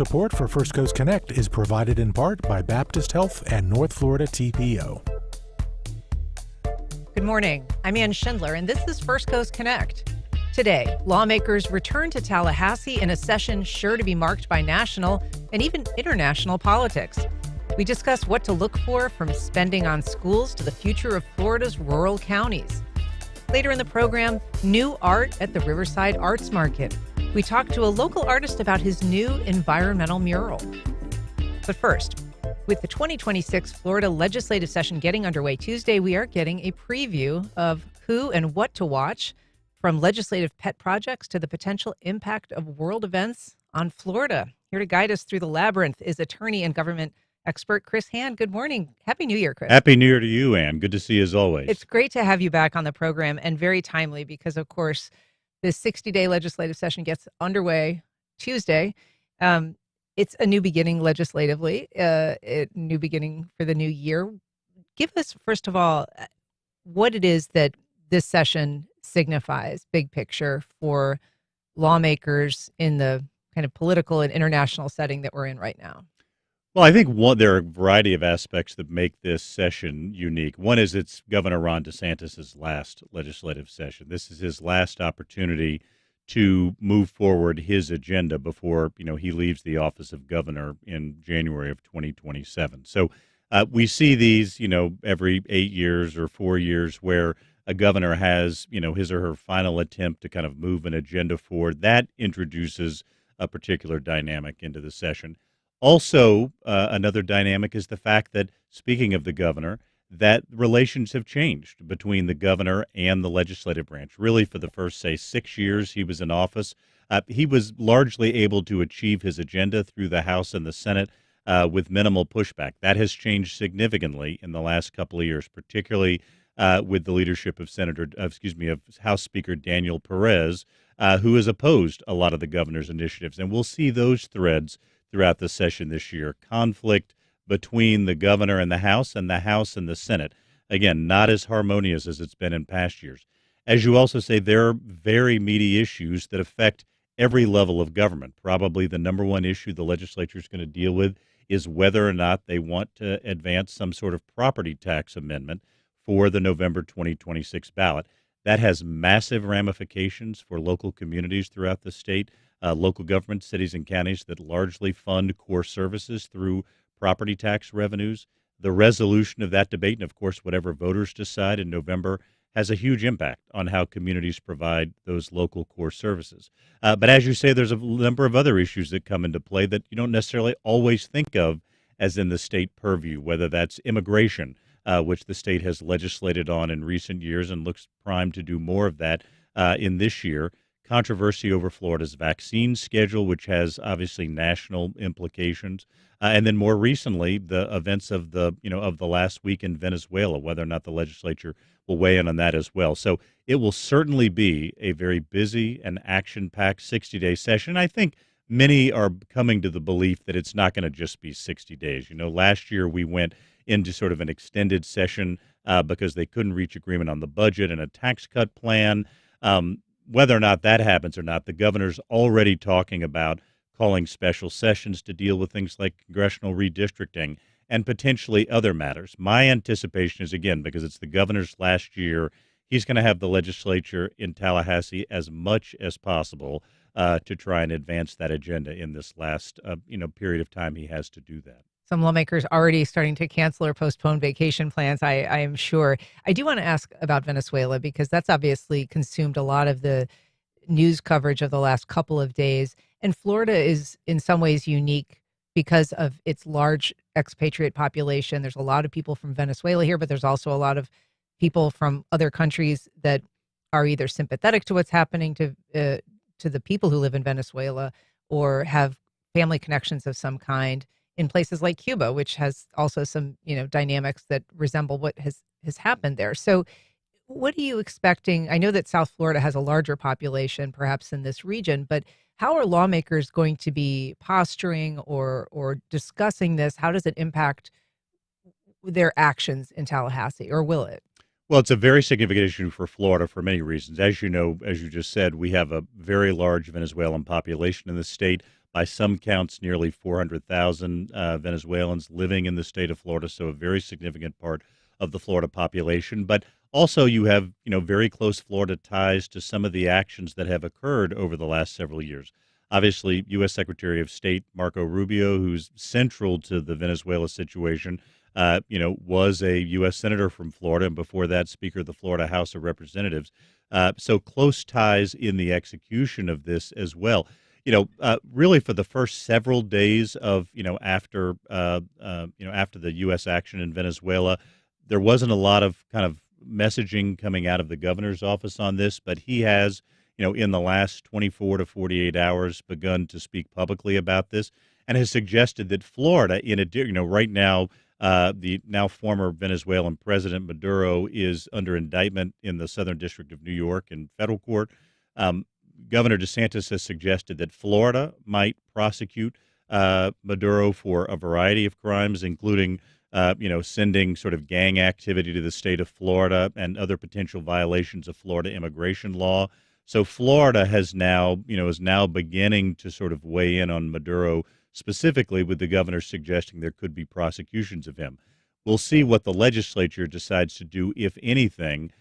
Support for First Coast Connect is provided in part by Baptist Health and North Florida TPO. Good morning. I'm Ann Schindler, and this is First Coast Connect. Today, lawmakers return to Tallahassee in a session sure to be marked by national and even international politics. We discuss what to look for from spending on schools to the future of Florida's rural counties. Later in the program, new art at the Riverside Arts Market. We talk to a local artist about his new environmental mural. But first, with the 2026 Florida legislative session getting underway Tuesday, we are getting a preview of who and what to watch, from legislative pet projects to the potential impact of world events on Florida. Here to guide us through the labyrinth is attorney and government expert Chris Hand. Good morning. Happy New Year, Chris. Happy New Year to you, Ann. Good to see you as always. It's great to have you back on the program, and very timely because, of course, this 60-day legislative session gets underway Tuesday. It's a new beginning legislatively, a new beginning for the new year. Give us, first of all, what it is that this session signifies, big picture, for lawmakers in the kind of political and international setting that we're in right now. Well, I think there are a variety of aspects that make this session unique. One is it's Governor Ron DeSantis' last legislative session. This is his last opportunity to move forward his agenda before, he leaves the office of governor in January of 2027. So we see these, every 8 years or 4 years where a governor has, his or her final attempt to kind of move an agenda forward. That introduces a particular dynamic into the session. Also, another dynamic is the fact that, speaking of the governor, that relations have changed between the governor and the legislative branch. Really, for the first, 6 years he was in office, he was largely able to achieve his agenda through the House and the Senate with minimal pushback. That has changed significantly in the last couple of years, particularly with the leadership of of House Speaker Daniel Perez, who has opposed a lot of the governor's initiatives. And we'll see those threads throughout the session this year. Conflict between the governor and the House and the Senate. Again, not as harmonious as it's been in past years. As you also say, there are very meaty issues that affect every level of government. Probably the number one issue the legislature is going to deal with is whether or not they want to advance some sort of property tax amendment for the November 2026 ballot. That has massive ramifications for local communities throughout the state. Local governments, cities and counties that largely fund core services through property tax revenues. The resolution of that debate, and of course whatever voters decide in November, has a huge impact on how communities provide those local core services. But as you say, there's a number of other issues that come into play that you don't necessarily always think of as in the state purview, whether that's immigration, which the state has legislated on in recent years and looks primed to do more of that in this year. Controversy over Florida's vaccine schedule, which has obviously national implications, and then more recently the events of the last week in Venezuela, whether or not the legislature will weigh in on that as well. So it will certainly be a very busy and action-packed 60-day session. I think many are coming to the belief that it's not going to just be 60 days. Last year we went into sort of an extended session because they couldn't reach agreement on the budget and a tax cut plan. Whether or not that happens or not, the governor's already talking about calling special sessions to deal with things like congressional redistricting and potentially other matters. My anticipation is, again, because it's the governor's last year, he's going to have the legislature in Tallahassee as much as possible to try and advance that agenda in this last period of time he has to do that. Some lawmakers already starting to cancel or postpone vacation plans, I am sure. I do want to ask about Venezuela because that's obviously consumed a lot of the news coverage of the last couple of days. And Florida is in some ways unique because of its large expatriate population. There's a lot of people from Venezuela here, but there's also a lot of people from other countries that are either sympathetic to what's happening to the people who live in Venezuela or have family connections of some kind in places like Cuba, which has also some, dynamics that resemble what has happened there. So what are you expecting? I know that South Florida has a larger population perhaps in this region, but how are lawmakers going to be posturing or discussing this? How does it impact their actions in Tallahassee, or will it? Well, it's a very significant issue for Florida for many reasons. As you know, as you just said, we have a very large Venezuelan population in the state. by some counts, nearly 400,000 Venezuelans living in the state of Florida, so a very significant part of the Florida population. But also, you have very close Florida ties to some of the actions that have occurred over the last several years. Obviously, U.S. Secretary of State Marco Rubio, who's central to the Venezuela situation, was a U.S. Senator from Florida, and before that, Speaker of the Florida House of Representatives. So close ties in the execution of this as well. Really for the first several days of, after the U.S. action in Venezuela, there wasn't a lot of kind of messaging coming out of the governor's office on this, but he has, in the last 24 to 48 hours, begun to speak publicly about this and has suggested that Florida, right now, the now former Venezuelan president Maduro is under indictment in the Southern District of New York in federal court. Governor DeSantis has suggested that Florida might prosecute Maduro for a variety of crimes, including, sending sort of gang activity to the state of Florida and other potential violations of Florida immigration law. So Florida is now beginning to sort of weigh in on Maduro specifically, with the governor suggesting there could be prosecutions of him. We'll see what the legislature decides to do, if anything,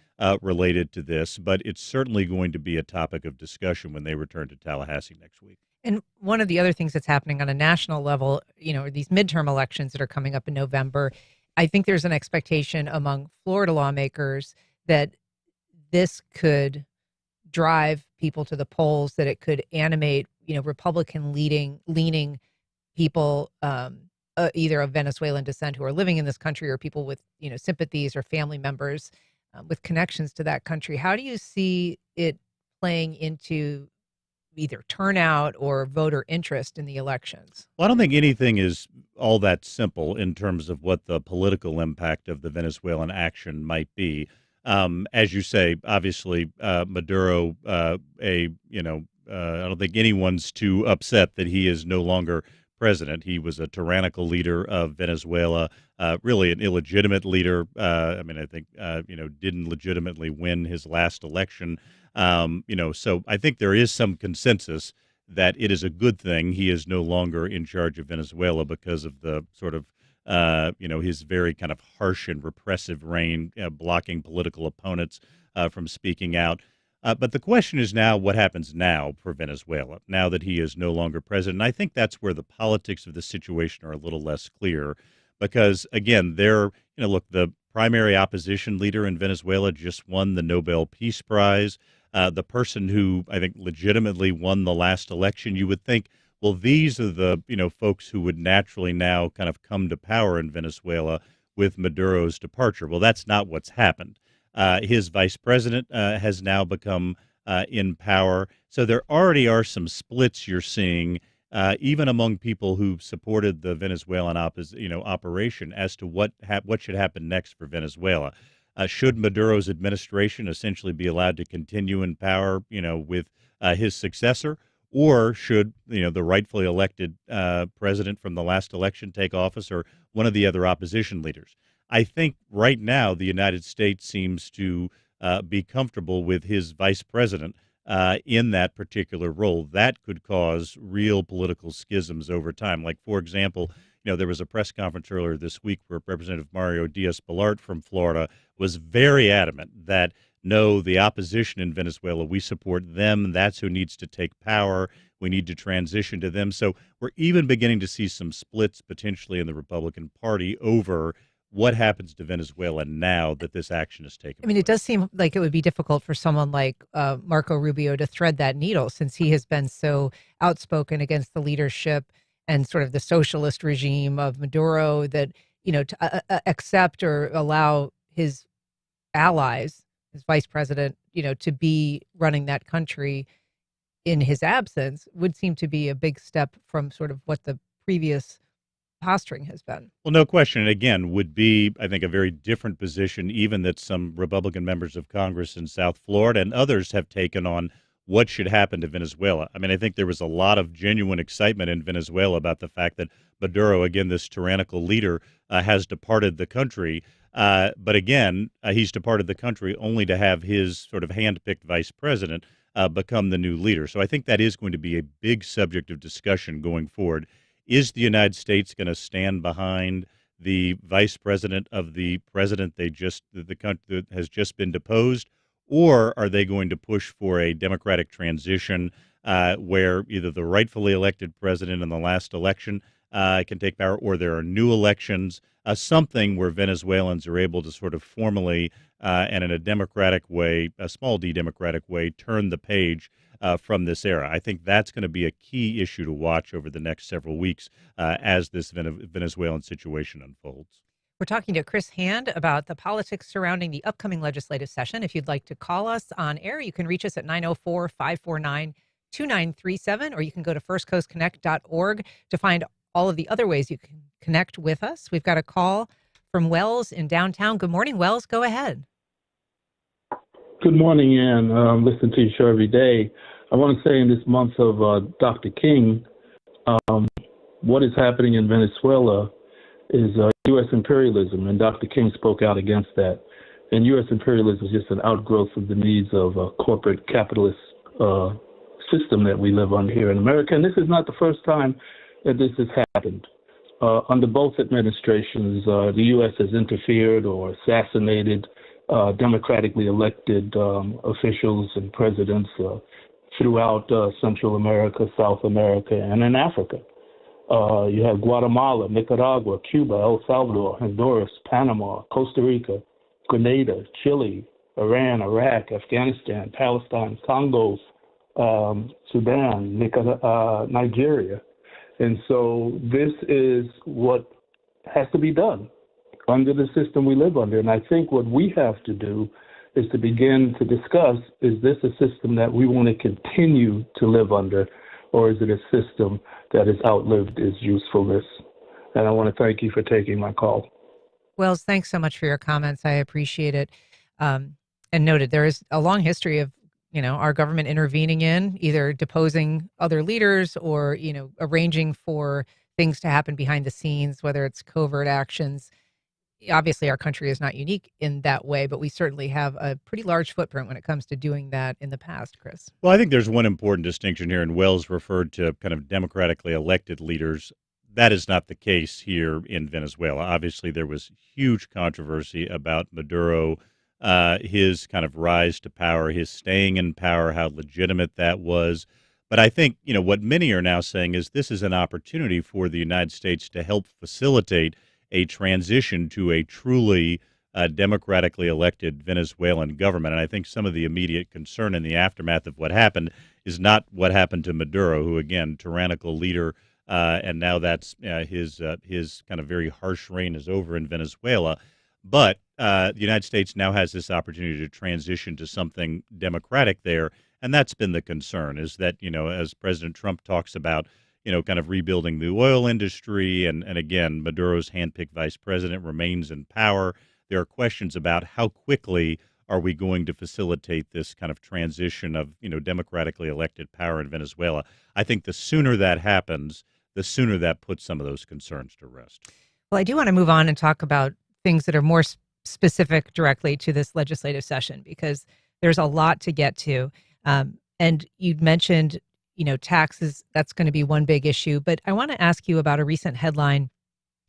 related to this, but it's certainly going to be a topic of discussion when they return to Tallahassee next week. And one of the other things that's happening on a national level, these midterm elections that are coming up in November, I think there's an expectation among Florida lawmakers that this could drive people to the polls, that it could animate, Republican leaning people, either of Venezuelan descent who are living in this country, or people with, sympathies or family members with connections to that country. How do you see it playing into either turnout or voter interest in the elections? Well, I don't think anything is all that simple in terms of what the political impact of the Venezuelan action might be. As you say, obviously, Maduro, I don't think anyone's too upset that he is no longer president. He was a tyrannical leader of Venezuela, really an illegitimate leader. I think, didn't legitimately win his last election. So I think there is some consensus that it is a good thing he is no longer in charge of Venezuela because of the sort of, his very kind of harsh and repressive reign, blocking political opponents from speaking out. But the question is now, what happens now for Venezuela, now that he is no longer president? And I think that's where the politics of the situation are a little less clear because, again, the primary opposition leader in Venezuela just won the Nobel Peace Prize. The person who I think legitimately won the last election, you would think, well, these are the, folks who would naturally now kind of come to power in Venezuela with Maduro's departure. Well, that's not what's happened. His vice president has now become in power. So there already are some splits you're seeing, even among people who supported the Venezuelan operation as to what should happen next for Venezuela. Should Maduro's administration essentially be allowed to continue in power, with his successor? Or should, the rightfully elected president from the last election take office, or one of the other opposition leaders? I think right now the United States seems to be comfortable with his vice president in that particular role. That could cause real political schisms over time. Like, for example, there was a press conference earlier this week where Representative Mario Diaz-Balart from Florida was very adamant that, no, the opposition in Venezuela, we support them. That's who needs to take power. We need to transition to them. So we're even beginning to see some splits potentially in the Republican Party over what happens to Venezuela now that this action is taken place. It does seem like it would be difficult for someone like Marco Rubio to thread that needle, since he has been so outspoken against the leadership and sort of the socialist regime of Maduro, that, to accept or allow his allies, his vice president, to be running that country in his absence would seem to be a big step from sort of what the previous posturing has been. Well, no question. And again, would be, I think, a very different position, even that some Republican members of Congress in South Florida and others have taken on what should happen to Venezuela. I think there was a lot of genuine excitement in Venezuela about the fact that Maduro, again, this tyrannical leader, has departed the country. But again, he's departed the country only to have his sort of hand-picked vice president become the new leader. So I think that is going to be a big subject of discussion going forward. Is the United States going to stand behind the vice president of the president the country that has just been deposed, or are they going to push for a democratic transition where either the rightfully elected president in the last election can take power, or there are new elections, something where Venezuelans are able to sort of formally and in a democratic way, a small d democratic way, turn the page from this era. I think that's going to be a key issue to watch over the next several weeks as this Venezuelan situation unfolds. We're talking to Chris Hand about the politics surrounding the upcoming legislative session. If you'd like to call us on air, you can reach us at 904-549-2937, or you can go to firstcoastconnect.org to find all of the other ways you can connect with us. We've got a call from Wells in downtown. Good morning, Wells. Go ahead. Good morning, Ann. Listen to your show every day. I want to say in this month of Dr. King, what is happening in Venezuela is U.S. imperialism, and Dr. King spoke out against that. And U.S. imperialism is just an outgrowth of the needs of a corporate capitalist system that we live under here in America. And this is not the first time that this has happened. Under both administrations, the U.S. has interfered or assassinated democratically elected officials and presidents throughout Central America, South America, and in Africa. You have Guatemala, Nicaragua, Cuba, El Salvador, Honduras, Panama, Costa Rica, Grenada, Chile, Iran, Iraq, Afghanistan, Palestine, Congo, Sudan, Nigeria. And so this is what has to be done under the system we live under. And I think what we have to do is to begin to discuss, is this a system that we want to continue to live under, or is it a system that has outlived its usefulness? And I want to thank you for taking my call. Wells, thanks so much for your comments. I appreciate it. And noted, there is a long history of, our government intervening in either deposing other leaders or, arranging for things to happen behind the scenes, whether it's covert actions. Obviously, our country is not unique in that way, but we certainly have a pretty large footprint when it comes to doing that in the past, Chris. Well, I think there's one important distinction here, and Wells referred to kind of democratically elected leaders. That is not the case here in Venezuela. Obviously, there was huge controversy about Maduro, his kind of rise to power, his staying in power, how legitimate that was. But I think, what many are now saying is this is an opportunity for the United States to help facilitate a transition to a truly democratically elected Venezuelan government. And I think some of the immediate concern in the aftermath of what happened is not what happened to Maduro, who, again, tyrannical leader, and now that's his kind of very harsh reign is over in Venezuela. But the United States now has this opportunity to transition to something democratic there. And that's been the concern, is that, as President Trump talks about, kind of rebuilding the oil industry. And again, Maduro's handpicked vice president remains in power. There are questions about how quickly are we going to facilitate this kind of transition of, democratically elected power in Venezuela. I think the sooner that happens, the sooner that puts some of those concerns to rest. Well, I do want to move on and talk about things that are more specific directly to this legislative session, because there's a lot to get to. And you mentioned taxes, that's going to be one big issue. But I want to ask you about a recent headline,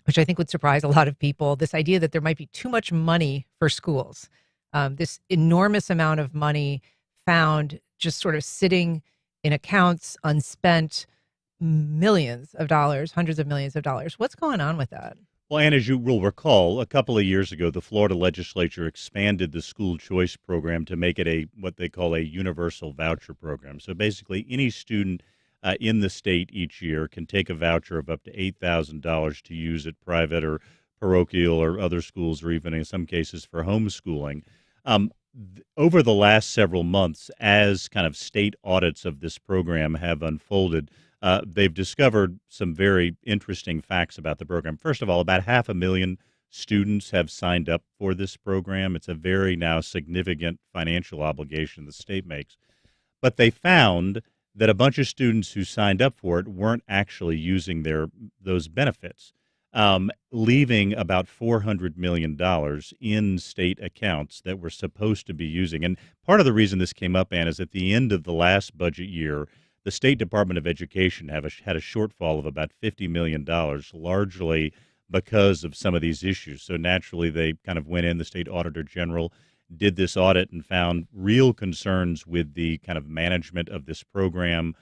which I think would surprise a lot of people, this idea that there might be too much money for schools. This enormous amount of money found just sort of sitting in accounts, unspent, millions of dollars, hundreds of millions of dollars. What's going on with that? Well, and as you will recall, a couple of years ago, the Florida legislature expanded the school choice program to make it what they call a universal voucher program. So basically, any student in the state each year can take a voucher of up to $8,000 to use at private or parochial or other schools, or even in some cases for homeschooling. Over the last several months, as kind of state audits of this program have unfolded, they've discovered some very interesting facts about the program. First of all, about 500,000 students have signed up for this program. It's a very now significant financial obligation the state makes. But they found that a bunch of students who signed up for it weren't actually using those benefits. leaving about $400 million in state accounts that we're supposed to be using. And part of the reason this came up, Ann, is at the end of the last budget year, the State Department of Education had a shortfall of about $50 million, largely because of some of these issues. So naturally, they kind of went in, the state auditor general did this audit and found real concerns with the kind of management of this program.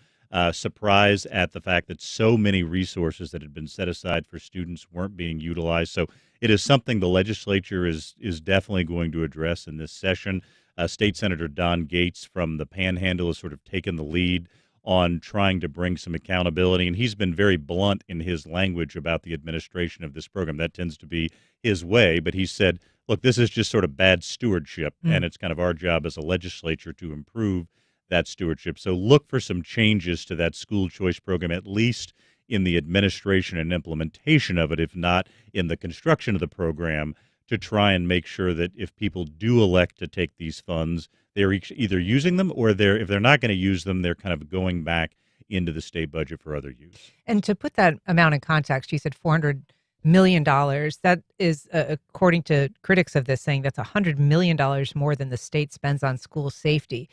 Surprise at the fact that so many resources that had been set aside for students weren't being utilized. So it is something the legislature is definitely going to address in this session. State Senator Don Gates from the Panhandle has sort of taken the lead on trying to bring some accountability, and he's been very blunt in his language about the administration of this program. That tends to be his way, but he said, look, this is just sort of bad stewardship, and it's kind of our job as a legislature to improve that stewardship. So look for some changes to that school choice program, at least in the administration and implementation of it, if not in the construction of the program, to try and make sure that if people do elect to take these funds, they're either using them or if they're not going to use them, they're kind of going back into the state budget for other use. And to put that amount in context, you said $400 million. That is, according to critics of this, saying that's $100 million more than the state spends on school safety.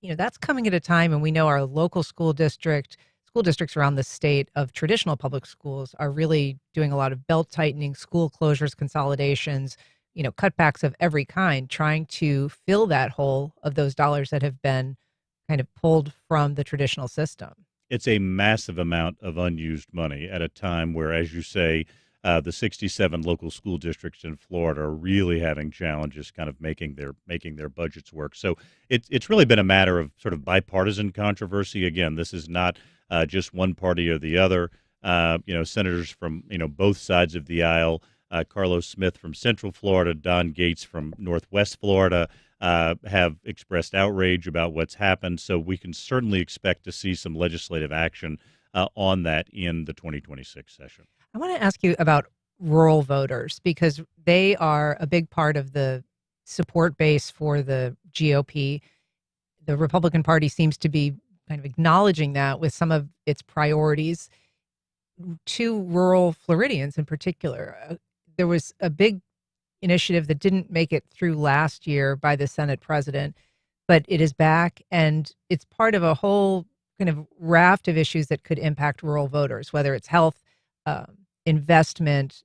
That's coming at a time, and we know our local school districts around the state of traditional public schools are really doing a lot of belt tightening, school closures, consolidations, cutbacks of every kind, trying to fill that hole of those dollars that have been kind of pulled from the traditional system. It's a massive amount of unused money at a time where, as you say, the 67 local school districts in Florida are really having challenges kind of making their budgets work. So it's really been a matter of sort of bipartisan controversy. Again, this is not just one party or the other. Senators from both sides of the aisle, Carlos Smith from Central Florida, Don Gates from Northwest Florida, have expressed outrage about what's happened. So we can certainly expect to see some legislative action on that in the 2026 session. I want to ask you about rural voters, because they are a big part of the support base for the GOP. The Republican Party seems to be kind of acknowledging that with some of its priorities to rural Floridians in particular. There was a big initiative that didn't make it through last year by the Senate president, but it is back, and it's part of a whole kind of raft of issues that could impact rural voters, whether it's health, investment,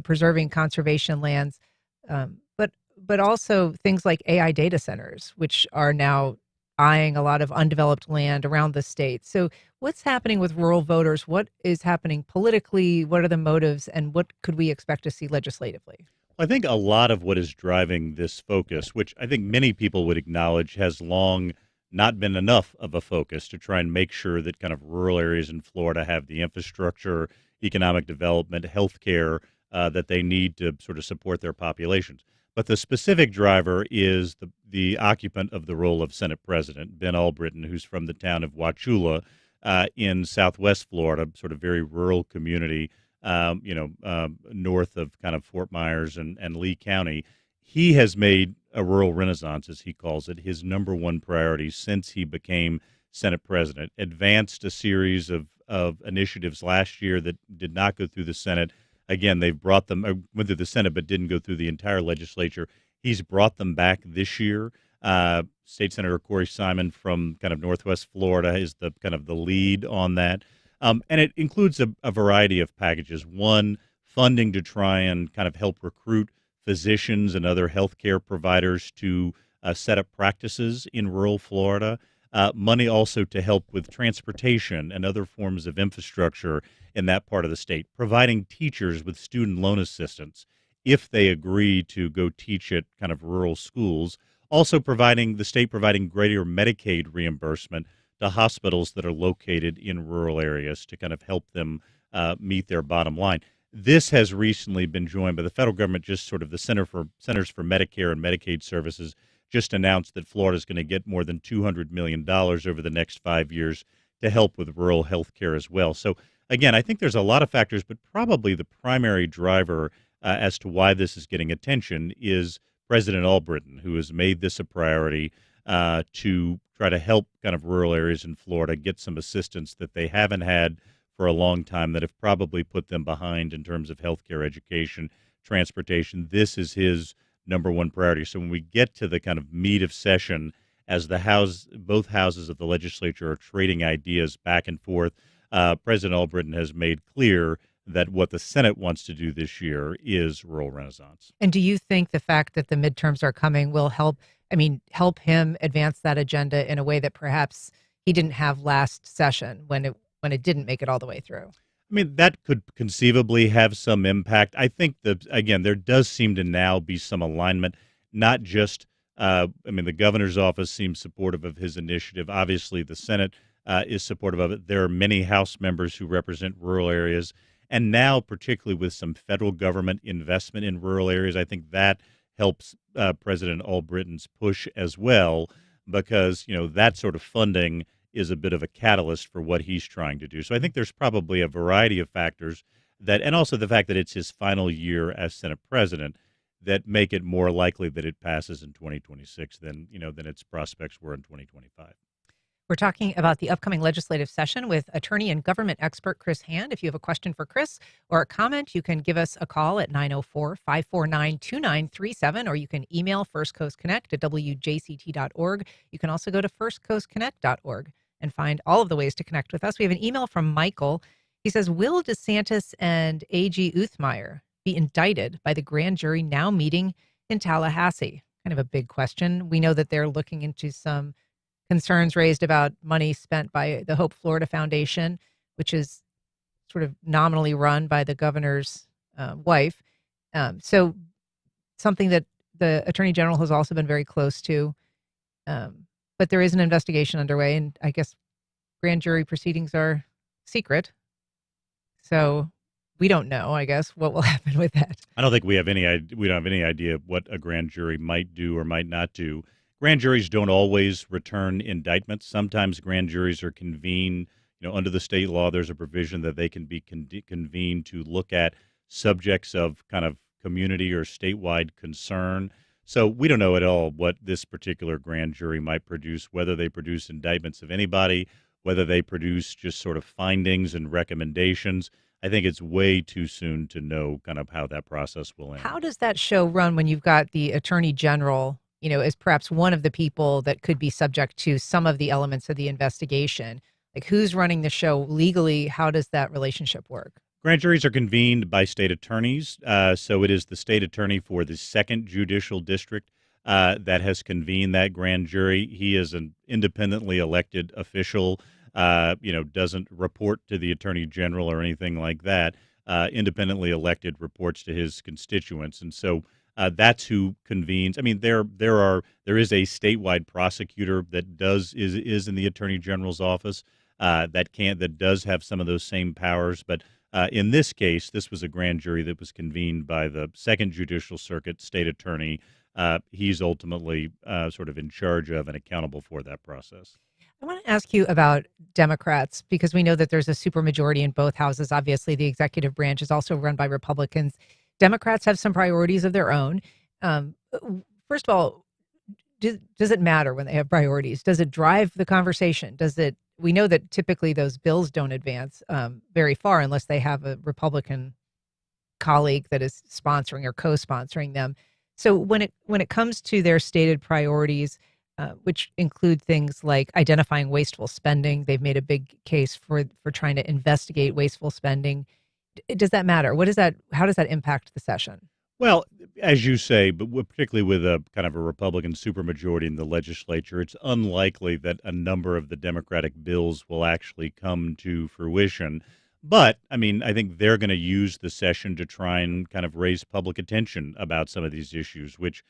preserving conservation lands, but also things like AI data centers, which are now eyeing a lot of undeveloped land around the state. So what's happening with rural voters? What is happening politically? What are the motives? And what could we expect to see legislatively? I think a lot of what is driving this focus, which I think many people would acknowledge has long not been enough of a focus to try and make sure that kind of rural areas in Florida have the infrastructure, economic development, healthcare that they need to sort of support their populations. But the specific driver is the occupant of the role of Senate President, Ben Albritton, who's from the town of Wauchula in Southwest Florida, sort of very rural community, north of kind of Fort Myers and Lee County. He has made a rural renaissance, as he calls it, his number one priority since he became Senate President. Advanced a series of initiatives last year that did not go through the Senate. Again, they've brought them, went through the Senate, but didn't go through the entire legislature. He's brought them back this year. State Senator Corey Simon from kind of Northwest Florida is the kind of the lead on that. And it includes a variety of packages. One, funding to try and kind of help recruit physicians and other healthcare providers to set up practices in rural Florida. Money also to help with transportation and other forms of infrastructure in that part of the state, providing teachers with student loan assistance if they agree to go teach at kind of rural schools. Also the state providing greater Medicaid reimbursement to hospitals that are located in rural areas to kind of help them meet their bottom line. This has recently been joined by the federal government. Just sort of the Centers for Medicare and Medicaid Services just announced that Florida is going to get more than $200 million over the next 5 years to help with rural health care as well. So again, I think there's a lot of factors, but probably the primary driver as to why this is getting attention is President Albritton, who has made this a priority to try to help kind of rural areas in Florida get some assistance that they haven't had for a long time that have probably put them behind in terms of healthcare, education, transportation. This is his number one priority. So when we get to the kind of meat of session, as both houses of the legislature are trading ideas back and forth, President Albritton has made clear that what the Senate wants to do this year is rural renaissance. And do you think the fact that the midterms are coming will help him advance that agenda in a way that perhaps he didn't have last session when it didn't make it all the way through? I mean, that could conceivably have some impact. I think that, again, there does seem to now be some alignment, not just, the governor's office seems supportive of his initiative. Obviously, the Senate is supportive of it. There are many House members who represent rural areas. And now, particularly with some federal government investment in rural areas, I think that helps President Albritton's push as well, because, that sort of funding is a bit of a catalyst for what he's trying to do. So I think there's probably a variety of factors and also the fact that it's his final year as Senate president, that make it more likely that it passes in 2026 than its prospects were in 2025. We're talking about the upcoming legislative session with attorney and government expert Chris Hand. If you have a question for Chris or a comment, you can give us a call at 904-549-2937, or you can email First Coast Connect at wjct.org. You can also go to firstcoastconnect.org and find all of the ways to connect with us. We have an email from Michael. He says, will DeSantis and A.G. Uthmeier be indicted by the grand jury now meeting in Tallahassee? Kind of a big question. We know that they're looking into some concerns raised about money spent by the Hope Florida Foundation, which is sort of nominally run by the governor's wife. So something that the Attorney General has also been very close to. But there is an investigation underway, and I guess grand jury proceedings are secret. So we don't know, I guess, what will happen with that. I don't think we don't have any idea what a grand jury might do or might not do. Grand juries don't always return indictments. Sometimes grand juries are convened, under the state law, there's a provision that they can be convened to look at subjects of kind of community or statewide concern. So we don't know at all what this particular grand jury might produce, whether they produce indictments of anybody, whether they produce just sort of findings and recommendations. I think it's way too soon to know kind of how that process will end. How does that show run when you've got the Attorney General, as perhaps one of the people that could be subject to some of the elements of the investigation? Like, who's running the show legally? How does that relationship work? Grand juries are convened by state attorneys. So it is the state attorney for the 2nd Judicial District that has convened that grand jury. He is an independently elected official, doesn't report to the Attorney General or anything like that. Independently elected, reports to his constituents. And so that's who convenes. I mean, there is a statewide prosecutor that is in the Attorney General's office that does have some of those same powers. But in this case, this was a grand jury that was convened by the 2nd Judicial Circuit state attorney. He's ultimately sort of in charge of and accountable for that process. I want to ask you about Democrats, because we know that there's a supermajority in both houses. Obviously, the executive branch is also run by Republicans. Democrats have some priorities of their own. First of all, does it matter when they have priorities? Does it drive the conversation? We know that typically those bills don't advance very far unless they have a Republican colleague that is sponsoring or co-sponsoring them. So when it comes to their stated priorities, which include things like identifying wasteful spending, they've made a big case for trying to investigate wasteful spending. Does that matter? How does that impact the session? Well, as you say, but particularly with a kind of a Republican supermajority in the legislature, it's unlikely that a number of the Democratic bills will actually come to fruition. But, I think they're going to use the session to try and kind of raise public attention about some of these issues, which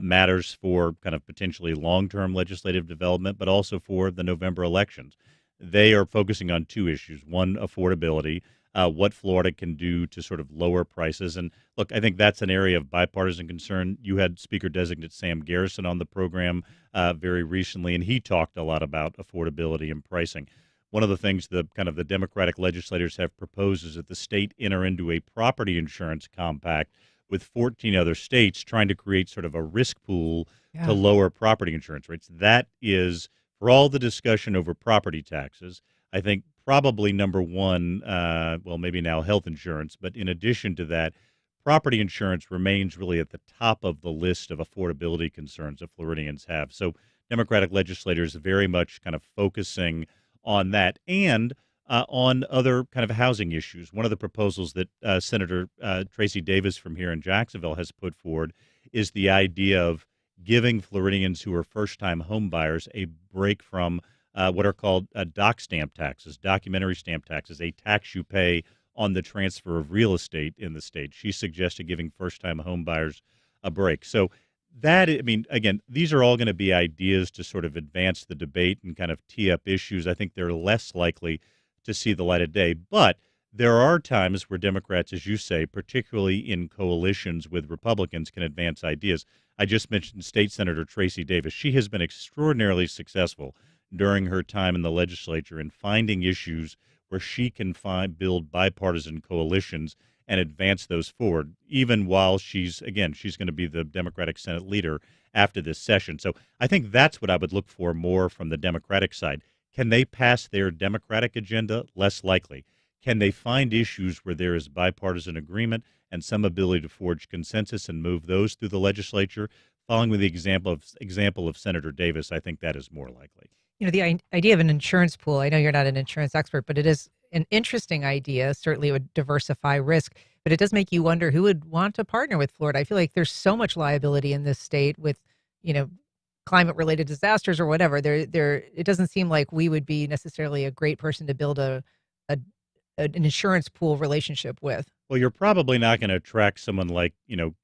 matters for kind of potentially long-term legislative development, but also for the November elections. They are focusing on two issues. One, affordability. What Florida can do to sort of lower prices. And look, I think that's an area of bipartisan concern. You had Speaker-designate Sam Garrison on the program very recently, and he talked a lot about affordability and pricing. One of the things the Democratic legislators have proposed is that the state enter into a property insurance compact with 14 other states, trying to create sort of a risk pool to lower property insurance rates. That is, for all the discussion over property taxes, I think probably number one, well, maybe now health insurance, but in addition to that, property insurance remains really at the top of the list of affordability concerns that Floridians have. So Democratic legislators very much kind of focusing on that and on other kind of housing issues. One of the proposals that Senator Tracy Davis from here in Jacksonville has put forward is the idea of giving Floridians who are first-time home buyers a break from what are called doc stamp taxes, documentary stamp taxes, a tax you pay on the transfer of real estate in the state. She suggested giving first-time home buyers a break. So that, I mean, again, these are all going to be ideas to sort of advance the debate and kind of tee up issues. I think they're less likely to see the light of day. But there are times where Democrats, as you say, particularly in coalitions with Republicans, can advance ideas. I just mentioned State Senator Tracy Davis. She has been extraordinarily successful during her time in the legislature in finding issues where she can build bipartisan coalitions and advance those forward, even while she's going to be the Democratic Senate leader after this session. So I think that's what I would look for more from the Democratic side. Can they pass their Democratic agenda? Less likely. Can they find issues where there is bipartisan agreement and some ability to forge consensus and move those through the legislature? Following with the example of Senator Davis, I think that is more likely. The idea of an insurance pool, I know you're not an insurance expert, but it is an interesting idea. Certainly it would diversify risk, but it does make you wonder who would want to partner with Florida. I feel like there's so much liability in this state with, climate related disasters or whatever. It doesn't seem like we would be necessarily a great person to build an insurance pool relationship with. Well, you're probably not going to attract someone like,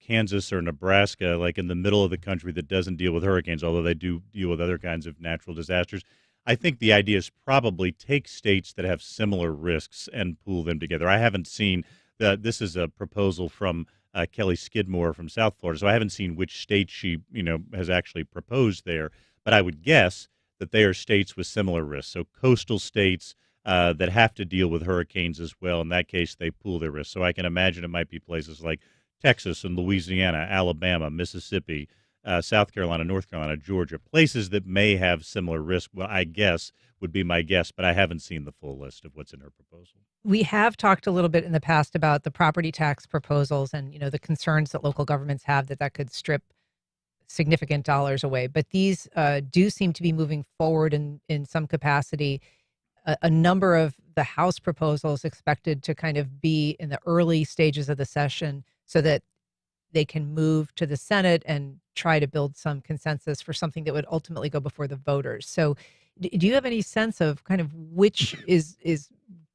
Kansas or Nebraska, like in the middle of the country that doesn't deal with hurricanes, although they do deal with other kinds of natural disasters. I think the idea is probably take states that have similar risks and pool them together. I haven't seen this is a proposal from Kelly Skidmore from South Florida, so I haven't seen which state she, has actually proposed there. But I would guess that they are states with similar risks. So coastal states that have to deal with hurricanes as well. In that case, they pool their risks. So I can imagine it might be places like Texas and Louisiana, Alabama, Mississippi, South Carolina, North Carolina, Georgia, places that may have similar risk. Well, I guess would be my guess, but I haven't seen the full list of what's in her proposal. We have talked a little bit in the past about the property tax proposals and, the concerns that local governments have that could strip significant dollars away. But these do seem to be moving forward in some capacity. A number of the House proposals expected to kind of be in the early stages of the session so that they can move to the Senate and try to build some consensus for something that would ultimately go before the voters. So do you have any sense of kind of which is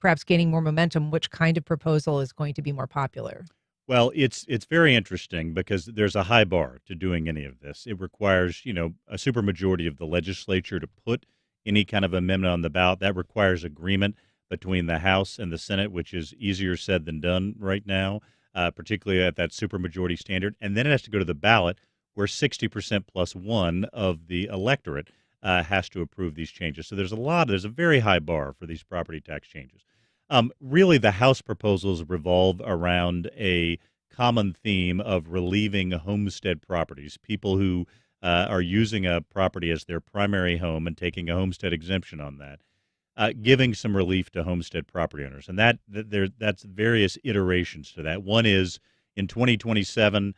perhaps gaining more momentum, which kind of proposal is going to be more popular? Well, it's very interesting because there's a high bar to doing any of this. It requires, a supermajority of the legislature to put any kind of amendment on the ballot. That requires agreement between the House and the Senate, which is easier said than done right now, particularly at that supermajority standard. And then it has to go to the ballot where 60% plus one of the electorate has to approve these changes. So there's a very high bar for these property tax changes. Really, the House proposals revolve around a common theme of relieving homestead properties, people who are using a property as their primary home and taking a homestead exemption on that, giving some relief to homestead property owners. And that's various iterations to that. One is in 2027,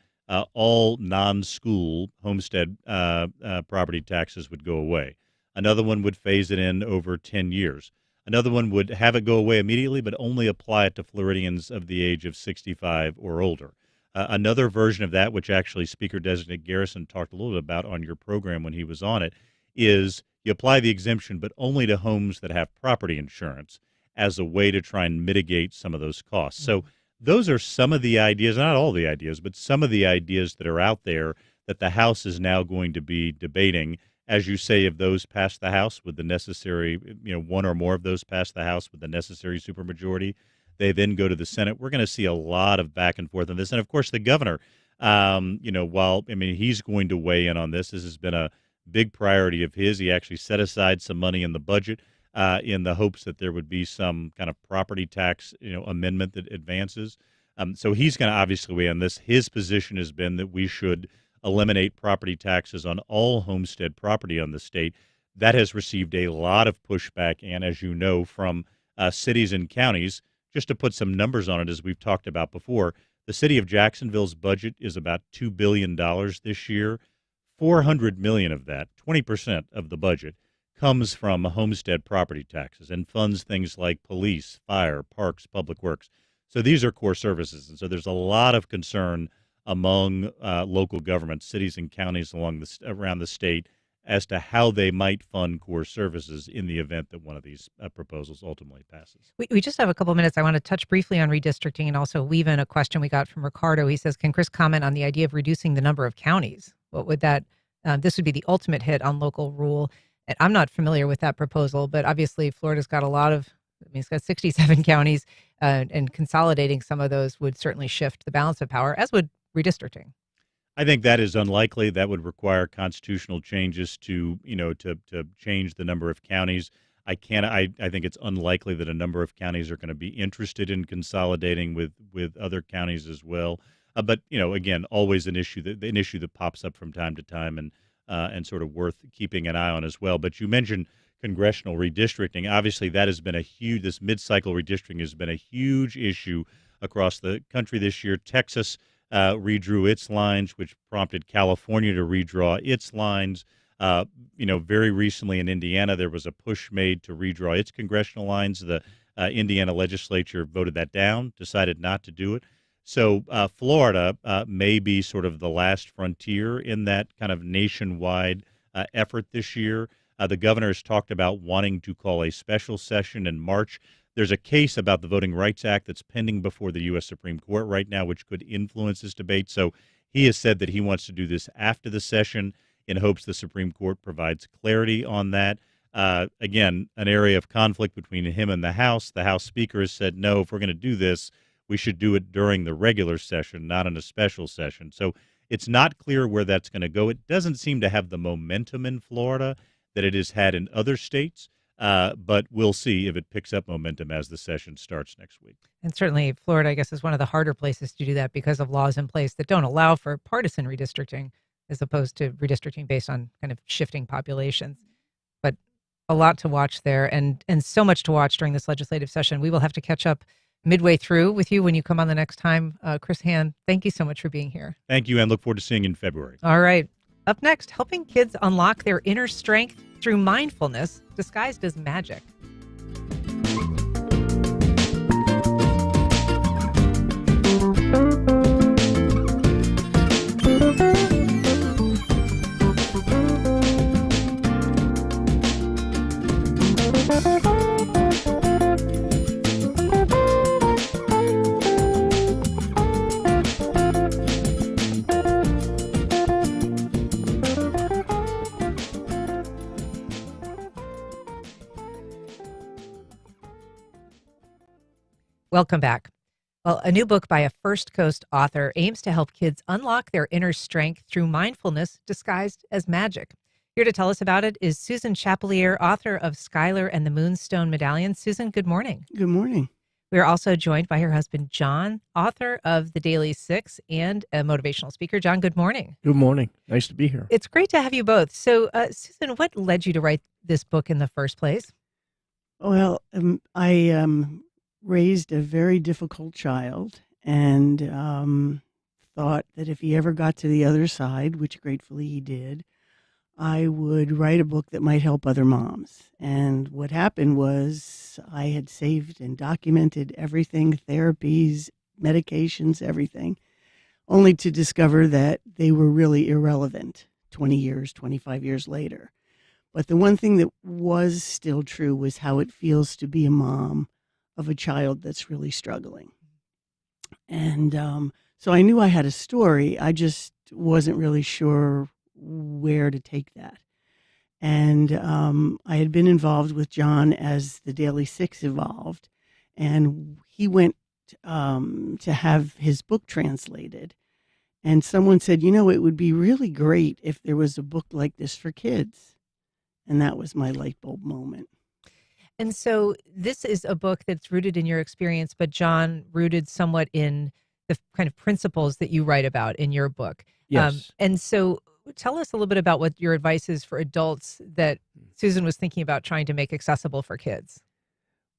all non-school homestead property taxes would go away. Another one would phase it in over 10 years. Another one would have it go away immediately, but only apply it to Floridians of the age of 65 or older. Another version of that, which actually Speaker-designate Garrison talked a little bit about on your program when he was on it, is you apply the exemption, but only to homes that have property insurance as a way to try and mitigate some of those costs. So those are some of the ideas, not all the ideas, but some of the ideas that are out there that the House is now going to be debating. As you say, if those pass the House with the necessary, one or more of those pass the House with the necessary supermajority, they then go to the Senate. We're going to see a lot of back and forth on this. And, of course, the governor, he's going to weigh in on this. This has been a big priority of his. He actually set aside some money in the budget in the hopes that there would be some kind of property tax, amendment that advances. So he's going to obviously weigh on this. His position has been that we should eliminate property taxes on all homestead property on the state. That has received a lot of pushback, and as you know, from cities and counties. Just to put some numbers on it, as we've talked about before, the city of Jacksonville's budget is about $2 billion this year. $400 million of that, 20% of the budget, comes from homestead property taxes and funds things like police, fire, parks, public works. So these are core services. And so there's a lot of concern among local governments, cities and counties around the state, as to how they might fund core services in the event that one of these proposals ultimately passes. We just have a couple minutes. I want to touch briefly on redistricting and also weave in a question we got from Ricardo. He says, can Chris comment on the idea of reducing the number of counties? What would that, this would be the ultimate hit on local rule. And I'm not familiar with that proposal, but obviously Florida's got it's got 67 counties, and consolidating some of those would certainly shift the balance of power, as would redistricting. I think that is unlikely. That would require constitutional changes to change the number of counties. I think it's unlikely that a number of counties are going to be interested in consolidating with other counties as well. But again, always an issue that pops up from time to time and sort of worth keeping an eye on as well. But you mentioned congressional redistricting. Obviously, this mid-cycle redistricting has been a huge issue across the country this year. Texas redrew its lines, which prompted California to redraw its lines. Very recently in Indiana, there was a push made to redraw its congressional lines. The Indiana legislature voted that down, decided not to do it. So Florida may be sort of the last frontier in that kind of nationwide effort this year. The governor has talked about wanting to call a special session in March. There's a case about the Voting Rights Act that's pending before the U.S. Supreme Court right now, which could influence this debate. So he has said that he wants to do this after the session in hopes the Supreme Court provides clarity on that. Again, an area of conflict between him and the House. The House Speaker has said, no, if we're going to do this, we should do it during the regular session, not in a special session. So it's not clear where that's going to go. It doesn't seem to have the momentum in Florida that it has had in other states. But we'll see if it picks up momentum as the session starts next week. And certainly Florida, I guess, is one of the harder places to do that because of laws in place that don't allow for partisan redistricting as opposed to redistricting based on kind of shifting populations. But a lot to watch there and so much to watch during this legislative session. We will have to catch up midway through with you when you come on the next time. Chris Hand, thank you so much for being here. Thank you, and look forward to seeing you in February. All right. Up next, helping kids unlock their inner strength through mindfulness disguised as magic. Welcome back. Well, a new book by a First Coast author aims to help kids unlock their inner strength through mindfulness disguised as magic. Here to tell us about it is Susan Chapelier, author of Skylar and the Moonstone Medallion. Susan, good morning. Good morning. We are also joined by her husband, John, author of The Daily Six and a motivational speaker. John, good morning. Good morning. Nice to be here. It's great to have you both. So, Susan, what led you to write this book in the first place? Well, I raised a very difficult child and thought that if he ever got to the other side, which gratefully he did, I would write a book that might help other moms. And what happened was I had saved and documented everything, therapies, medications, everything, only to discover that they were really irrelevant 20 years, 25 years later. But the one thing that was still true was how it feels to be a mom of a child that's really struggling. And so I knew I had a story. I just wasn't really sure where to take that. And I had been involved with John as the Daily Six evolved. And he went to have his book translated. And someone said, it would be really great if there was a book like this for kids. And that was my light bulb moment. And so this is a book that's rooted in your experience, but John, rooted somewhat in the kind of principles that you write about in your book. Yes. And so tell us a little bit about what your advice is for adults that Susan was thinking about trying to make accessible for kids.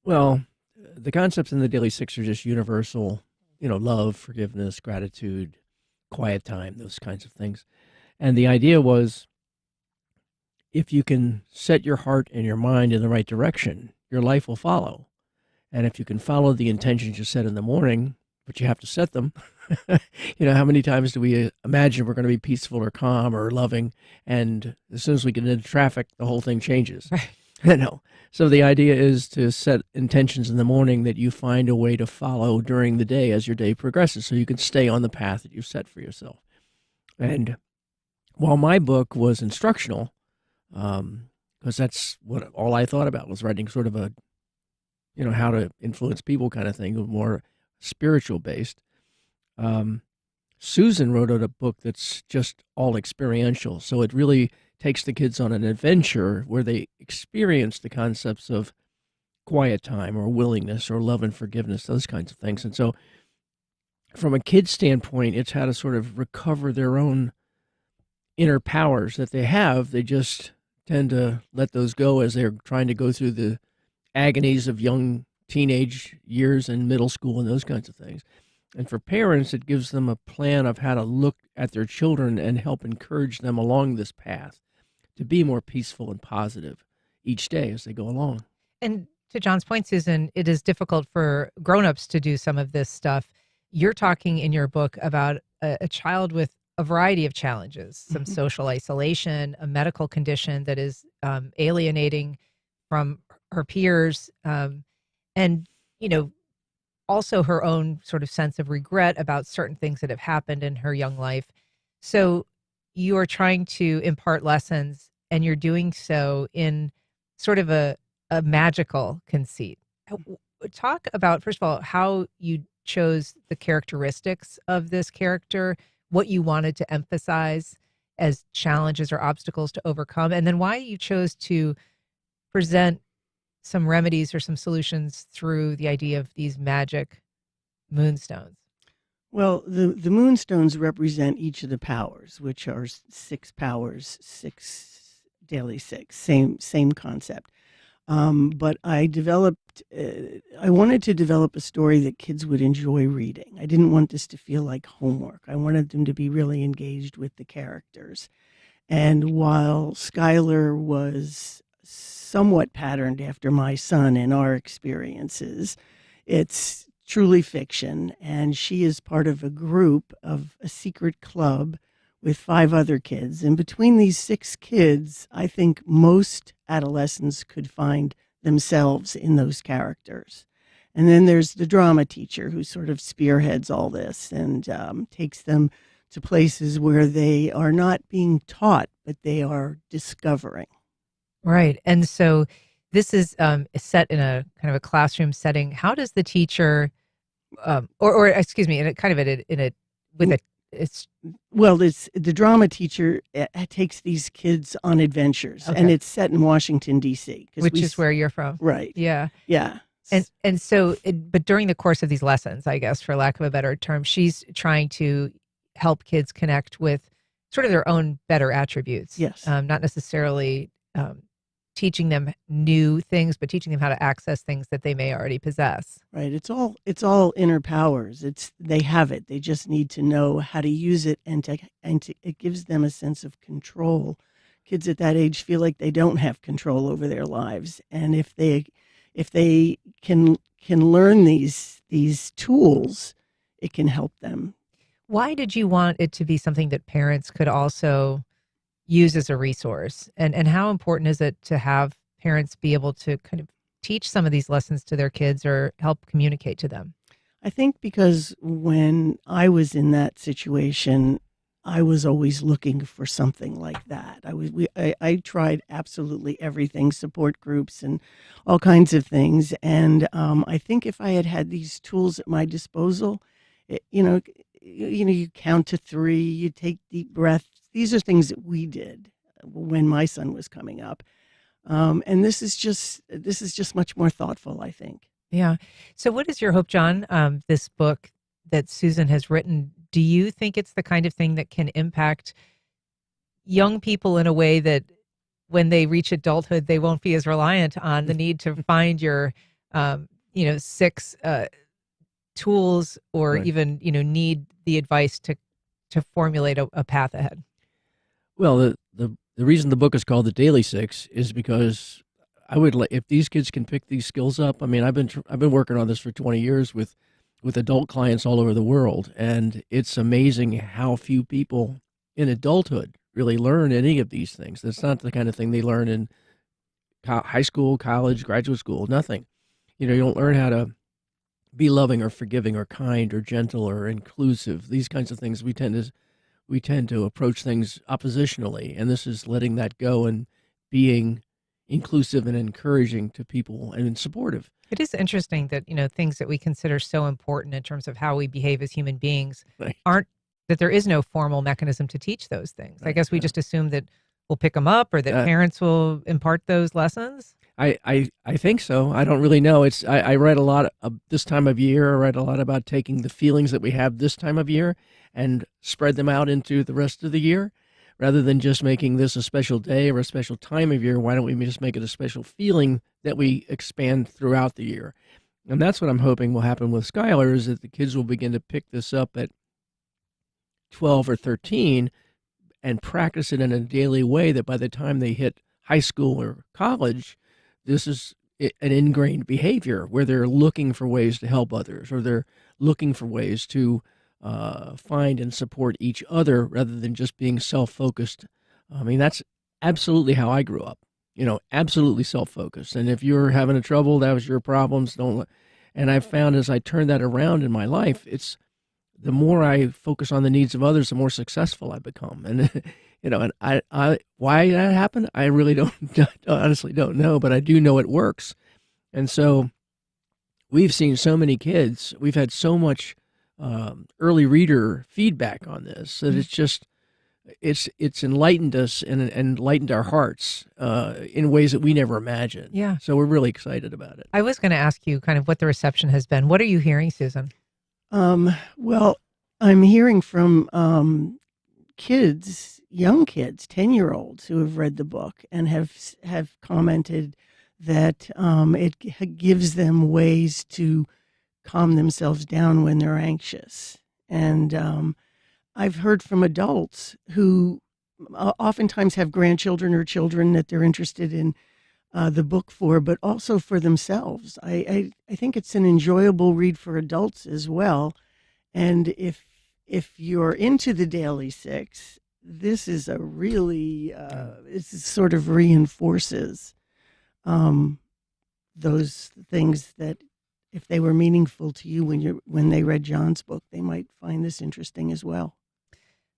Well, the concepts in the Daily Six are just universal, love, forgiveness, gratitude, quiet time, those kinds of things. And the idea was, if you can set your heart and your mind in the right direction, your life will follow. And if you can follow the intentions you set in the morning, but you have to set them, how many times do we imagine we're going to be peaceful or calm or loving? And as soon as we get into traffic, the whole thing changes. So the idea is to set intentions in the morning that you find a way to follow during the day as your day progresses, so you can stay on the path that you've set for yourself. And while my book was instructional, because that's what all I thought about, was writing sort of a, how to influence people kind of thing, more spiritual based. Susan wrote out a book that's just all experiential. So it really takes the kids on an adventure where they experience the concepts of quiet time or willingness or love and forgiveness, those kinds of things. And so from a kid's standpoint, it's how to sort of recover their own inner powers that they have. They just tend to let those go as they're trying to go through the agonies of young teenage years and middle school and those kinds of things. And for parents, it gives them a plan of how to look at their children and help encourage them along this path to be more peaceful and positive each day as they go along. And to John's point, Susan, it is difficult for grownups to do some of this stuff. You're talking in your book about a child with a variety of challenges, some social isolation, a medical condition that is alienating from her peers, and, also her own sort of sense of regret about certain things that have happened in her young life. So you are trying to impart lessons, and you're doing so in sort of a magical conceit. Talk about, first of all, how you chose the characteristics of this character, what you wanted to emphasize as challenges or obstacles to overcome, and then why you chose to present some remedies or some solutions through the idea of these magic moonstones. Well, the moonstones represent each of the powers, which are 6 powers, 6 daily 6, same concept. But I wanted to develop a story that kids would enjoy reading. I didn't want this to feel like homework. I wanted them to be really engaged with the characters. And while Skylar was somewhat patterned after my son and our experiences, it's truly fiction. And she is part of a group of a secret club with 5 other kids. And between these 6 kids, I think most adolescents could find themselves in those characters. And then there's the drama teacher who sort of spearheads all this and takes them to places where they are not being taught, but they are discovering. Right. And so this is set in a kind of a classroom setting. How does the teacher, or excuse me, It's the drama teacher takes these kids on adventures, and it's set in Washington, D.C. Which is where you're from. Right. Yeah. Yeah. And so, but during the course of these lessons, I guess, for lack of a better term, she's trying to help kids connect with sort of their own better attributes. Yes. Not necessarily teaching them new things, but teaching them how to access things that they may already possess. Right. It's all inner powers. They have it. They just need to know how to use it, and it gives them a sense of control. Kids at that age feel like they don't have control over their lives, and if they can learn these tools, it can help them. Why did you want it to be something that parents could also use as a resource? And how important is it to have parents be able to kind of teach some of these lessons to their kids or help communicate to them? I think because when I was in that situation, I was always looking for something like that. I tried absolutely everything, support groups and all kinds of things. And I think if I had these tools at my disposal, you count to 3, you take deep breaths. These are things that we did when my son was coming up. And this is just much more thoughtful, I think. Yeah. So what is your hope, John? This book that Susan has written, do you think it's the kind of thing that can impact young people in a way that when they reach adulthood, they won't be as reliant on the need to find your six tools or Right. even, need the advice to formulate a path ahead? Well, the reason the book is called The Daily Six is because I would like, if these kids can pick these skills up. I mean, I've been working on this for 20 years with adult clients all over the world, and it's amazing how few people in adulthood really learn any of these things. That's not the kind of thing they learn in high school, college, graduate school. Nothing. You don't learn how to be loving or forgiving or kind or gentle or inclusive. These kinds of things we tend to approach things oppositionally, and this is letting that go and being inclusive and encouraging to people and supportive. It is interesting that, things that we consider so important in terms of how we behave as human beings Right. aren't, that there is no formal mechanism to teach those things. I Right, guess we yeah. just assume that we'll pick them up or that parents will impart those lessons. I think so. I don't really know. I write a lot this time of year. I write a lot about taking the feelings that we have this time of year and spread them out into the rest of the year, rather than just making this a special day or a special time of year. Why don't we just make it a special feeling that we expand throughout the year? And that's what I'm hoping will happen with Skylar, is that the kids will begin to pick this up at 12 or 13 and practice it in a daily way, that by the time they hit high school or college, this is an ingrained behavior where they're looking for ways to help others, or they're looking for ways to find and support each other rather than just being self-focused. I mean, that's absolutely how I grew up, absolutely self-focused. And if you're having a trouble, that was your problems. And I've found as I turn that around in my life, it's the more I focus on the needs of others, the more successful I become. And, and I why that happened, I really honestly don't know, but I do know it works. And so we've seen so many kids, we've had so much early reader feedback on this that it's enlightened us and enlightened our hearts in ways that we never imagined. Yeah. So we're really excited about it. I was going to ask you kind of what the reception has been. What are you hearing, Susan? Well, I'm hearing from kids, young kids, 10-year-olds who have read the book and have commented that it gives them ways to calm themselves down when they're anxious. And I've heard from adults who oftentimes have grandchildren or children that they're interested in the book for, but also for themselves. I think it's an enjoyable read for adults as well. And if you're into the Daily Six, this is a really, it sort of reinforces those things that, if they were meaningful to you when they read John's book, they might find this interesting as well.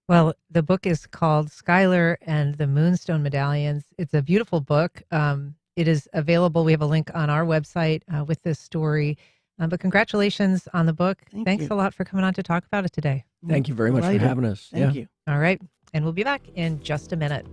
Well, the book is called Skylar and the Moonstone Medallions. It's a beautiful book. It is available. We have a link on our website with this story. But congratulations on the book. Thanks a lot for coming on to talk about it today. Thank you very much for having us. Thank you. All right. And we'll be back in just a minute.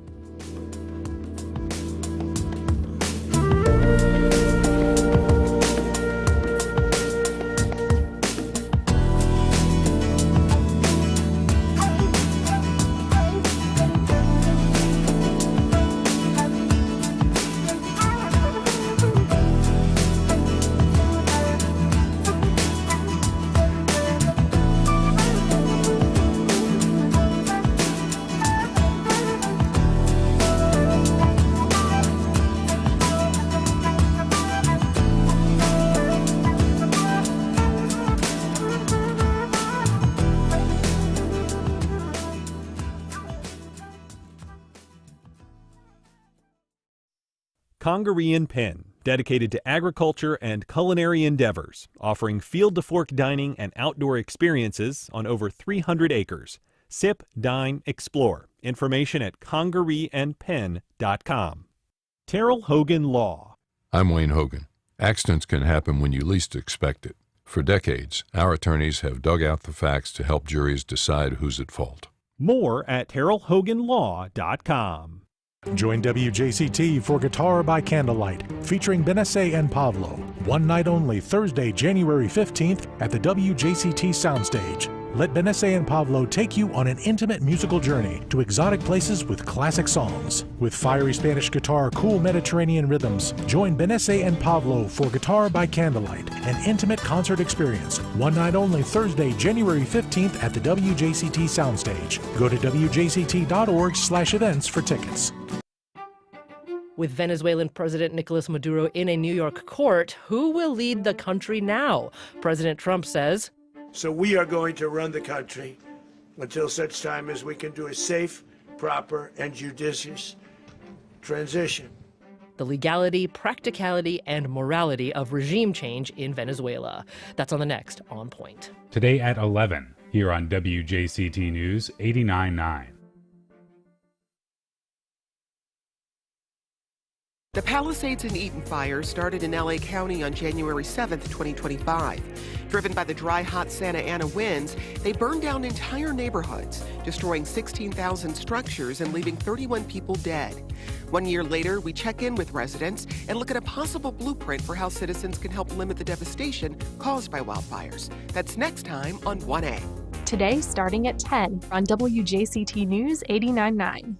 Congaree & Penn, dedicated to agriculture and culinary endeavors, offering field-to-fork dining and outdoor experiences on over 300 acres. Sip, dine, explore. Information at congareeandpenn.com. Terrell Hogan Law. I'm Wayne Hogan. Accidents can happen when you least expect it. For decades, our attorneys have dug out the facts to help juries decide who's at fault. More at terrellhoganlaw.com. Join WJCT for Guitar by Candlelight, featuring Benassé and Pavlo. One night only, Thursday, January 15th at the WJCT Soundstage. Let Benesse and Pablo take you on an intimate musical journey to exotic places with classic songs. With fiery Spanish guitar, cool Mediterranean rhythms, join Benesse and Pablo for Guitar by Candlelight, an intimate concert experience. One night only, Thursday, January 15th at the WJCT Soundstage. Go to wjct.org/events for tickets. With Venezuelan President Nicolas Maduro in a New York court, who will lead the country now? President Trump says, "So we are going to run the country until such time as we can do a safe, proper, and judicious transition." The legality, practicality, and morality of regime change in Venezuela. That's on the next On Point. Today at 11, here on WJCT News 89.9. The Palisades and Eaton fires started in LA County on January 7th, 2025. Driven by the dry, hot Santa Ana winds, they burned down entire neighborhoods, destroying 16,000 structures and leaving 31 people dead. 1 year later, we check in with residents and look at a possible blueprint for how citizens can help limit the devastation caused by wildfires. That's next time on 1A. Today, starting at 10 on WJCT News 89.9.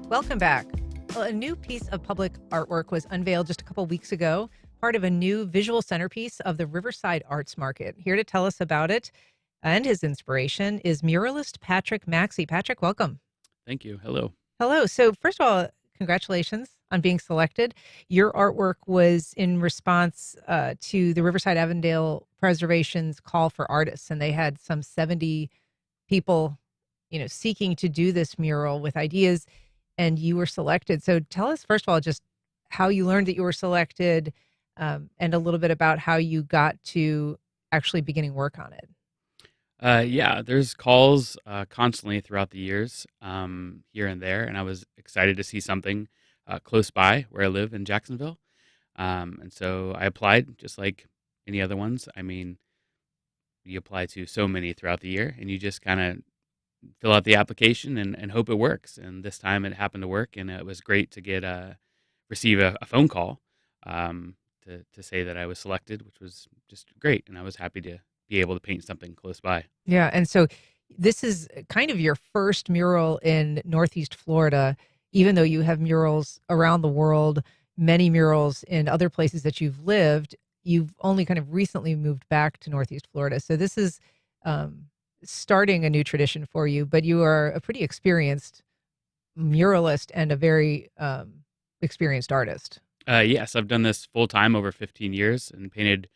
Welcome back. Well, a new piece of public artwork was unveiled just a couple weeks ago, part of a new visual centerpiece of the Riverside Arts Market. Here to tell us about it and his inspiration is muralist Patrick Maxey. Patrick, welcome. Thank you. Hello. Hello. So first of all, congratulations on being selected. Your artwork was in response to the Riverside Avondale Preservation's call for artists, and they had some 70 people, seeking to do this mural with ideas, and you were selected. So tell us, first of all, just how you learned that you were selected, and a little bit about how you got to actually beginning work on it. Yeah, there's calls constantly throughout the years, here and there, and I was excited to see something close by where I live in Jacksonville. And so I applied just like any other ones. I mean, you apply to so many throughout the year, and you just kind of fill out the application and hope it works. And this time it happened to work, and it was great to receive a phone call to say that I was selected, which was just great. And I was happy to be able to paint something close by. Yeah. And so this is kind of your first mural in Northeast Florida, even though you have murals around the world, many murals in other places that you've lived. You've only kind of recently moved back to Northeast Florida. So this is starting a new tradition for you, but you are a pretty experienced muralist and a very experienced artist. Yes, I've done this full time over 15 years and painted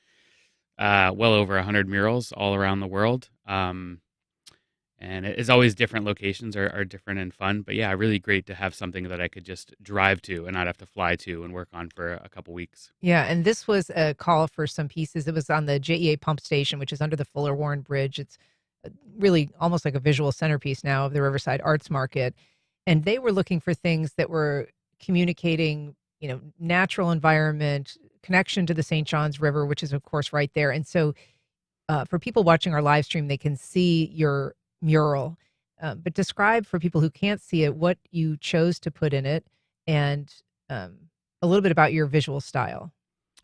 well over 100 murals all around the world. And it's always different locations are different and fun. But yeah, really great to have something that I could just drive to and not have to fly to and work on for a couple weeks. Yeah, and this was a call for some pieces. It was on the JEA pump station, which is under the Fuller Warren Bridge. It's really almost like a visual centerpiece now of the Riverside Arts Market. And they were looking for things that were communicating, natural environment, connection to the St. Johns River, which is, of course, right there. And so for people watching our live stream, they can see your mural. But describe for people who can't see it what you chose to put in it and a little bit about your visual style.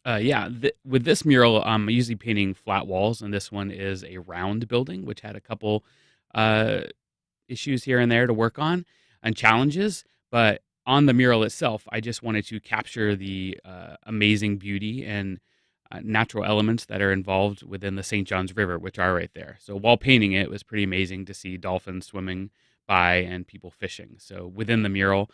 With this mural, I'm usually painting flat walls, and this one is a round building, which had a couple issues here and there to work on and challenges. But on the mural itself, I just wanted to capture the amazing beauty and natural elements that are involved within the St. Johns River, which are right there. So while painting it, it was pretty amazing to see dolphins swimming by and people fishing. So within the mural,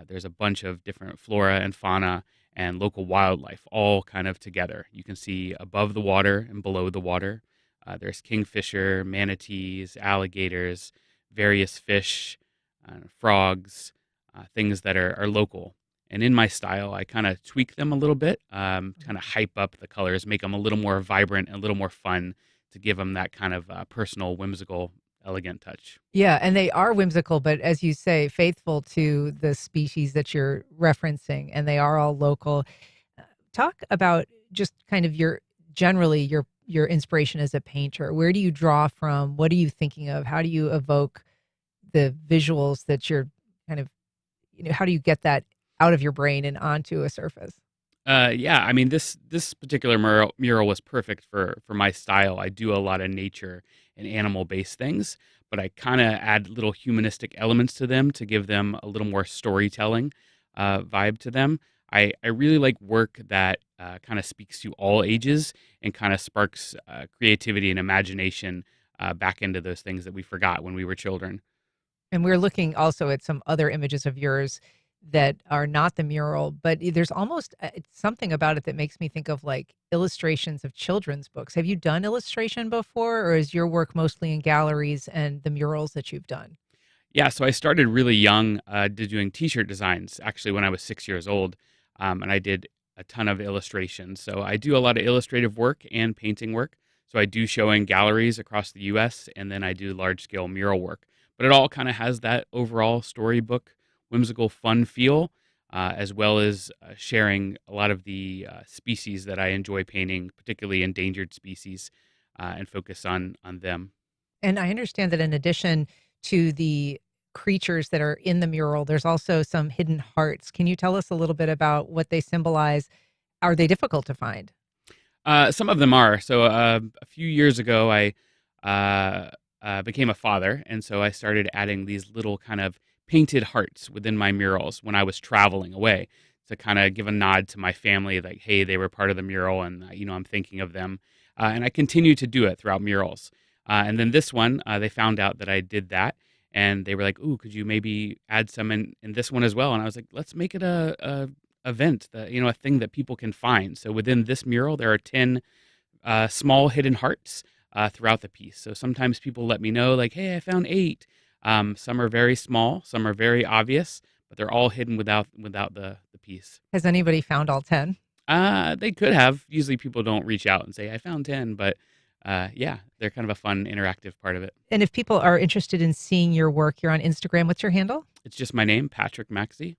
there's a bunch of different flora and fauna and local wildlife all kind of together. You can see above the water and below the water. There's kingfisher, manatees, alligators, various fish, frogs, things that are local. And in my style, I kind of tweak them a little bit, kind of hype up the colors, make them a little more vibrant and a little more fun to give them that kind of personal, whimsical, elegant touch. Yeah, and they are whimsical, but as you say, faithful to the species that you're referencing, and they are all local. Talk about just kind of your inspiration as a painter. Where do you draw from? What are you thinking of? How do you evoke the visuals that you're kind of, how do you get that out of your brain and onto a surface. Yeah, I mean this particular mural was perfect for my style. I do a lot of nature and animal based things, but I kind of add little humanistic elements to them to give them a little more storytelling vibe to them. I really like work that kind of speaks to all ages and kind of sparks creativity and imagination back into those things that we forgot when we were children. And we're looking also at some other images of yours that are not the mural, but there's almost it's something about it that makes me think of like illustrations of children's books. Have you done illustration before, or is your work mostly in galleries and the murals that you've done? Yeah, so I started really young, doing T-shirt designs. Actually, when I was 6 years old, and I did a ton of illustrations. So I do a lot of illustrative work and painting work. So I do show in galleries across the U.S., and then I do large-scale mural work. But it all kind of has that overall storybook, whimsical, fun feel, as well as sharing a lot of the species that I enjoy painting, particularly endangered species, and focus on them. And I understand that in addition to the creatures that are in the mural, there's also some hidden hearts. Can you tell us a little bit about what they symbolize? Are they difficult to find? Some of them are. So a few years ago, I became a father, and so I started adding these little kind of painted hearts within my murals when I was traveling away to kind of give a nod to my family, like, hey, they were part of the mural, and I'm thinking of them. And I continue to do it throughout murals. And then this one, they found out that I did that, and they were like, "Ooh, could you maybe add some in this one as well?" And I was like, "Let's make it a event, that a thing that people can find." So within this mural, there are 10 small hidden hearts throughout the piece. So sometimes people let me know, like, "Hey, I found 8." Some are very small, some are very obvious, but they're all hidden without the piece. Has anybody found all 10? They could have. Usually people don't reach out and say, "I found 10," but yeah, they're kind of a fun, interactive part of it. And if people are interested in seeing your work, you're on Instagram. What's your handle? It's just my name, Patrick Maxey.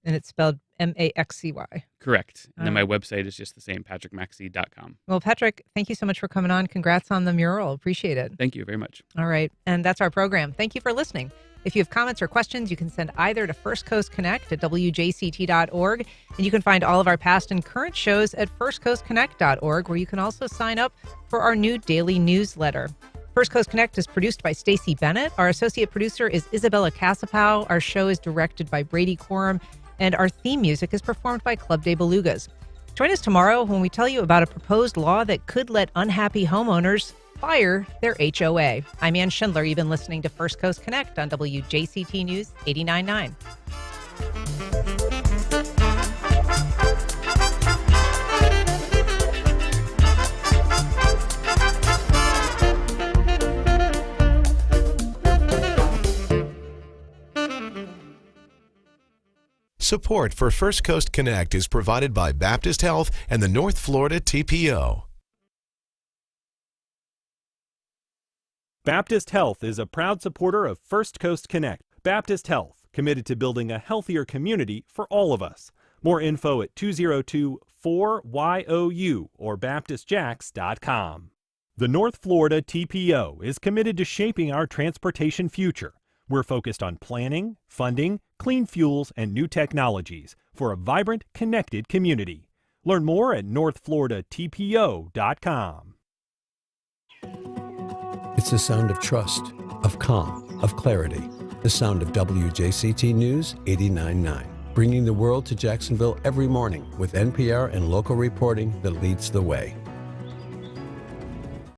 And it's spelled Maxcy. Correct. And then my website is just the same, patrickmaxey.com. Well, Patrick, thank you so much for coming on. Congrats on the mural. Appreciate it. Thank you very much. All right. And that's our program. Thank you for listening. If you have comments or questions, you can send either to First Coast Connect at wjct.org. And you can find all of our past and current shows at firstcoastconnect.org, where you can also sign up for our new daily newsletter. First Coast Connect is produced by Stacey Bennett. Our associate producer is Isabella Casapow. Our show is directed by Brady Corum. And our theme music is performed by Club de Belugas. Join us tomorrow when we tell you about a proposed law that could let unhappy homeowners fire their HOA. I'm Ann Schindler. You've been listening to First Coast Connect on WJCT News 89.9. Support for First Coast Connect is provided by Baptist Health and the North Florida TPO. Baptist Health is a proud supporter of First Coast Connect. Baptist Health, committed to building a healthier community for all of us. More info at 202-4YOU or baptistjacks.com. The North Florida TPO is committed to shaping our transportation future. We're focused on planning, funding, clean fuels, and new technologies for a vibrant, connected community. Learn more at northfloridatpo.com. It's the sound of trust, of calm, of clarity. The sound of WJCT News 89.9, bringing the world to Jacksonville every morning with NPR and local reporting that leads the way.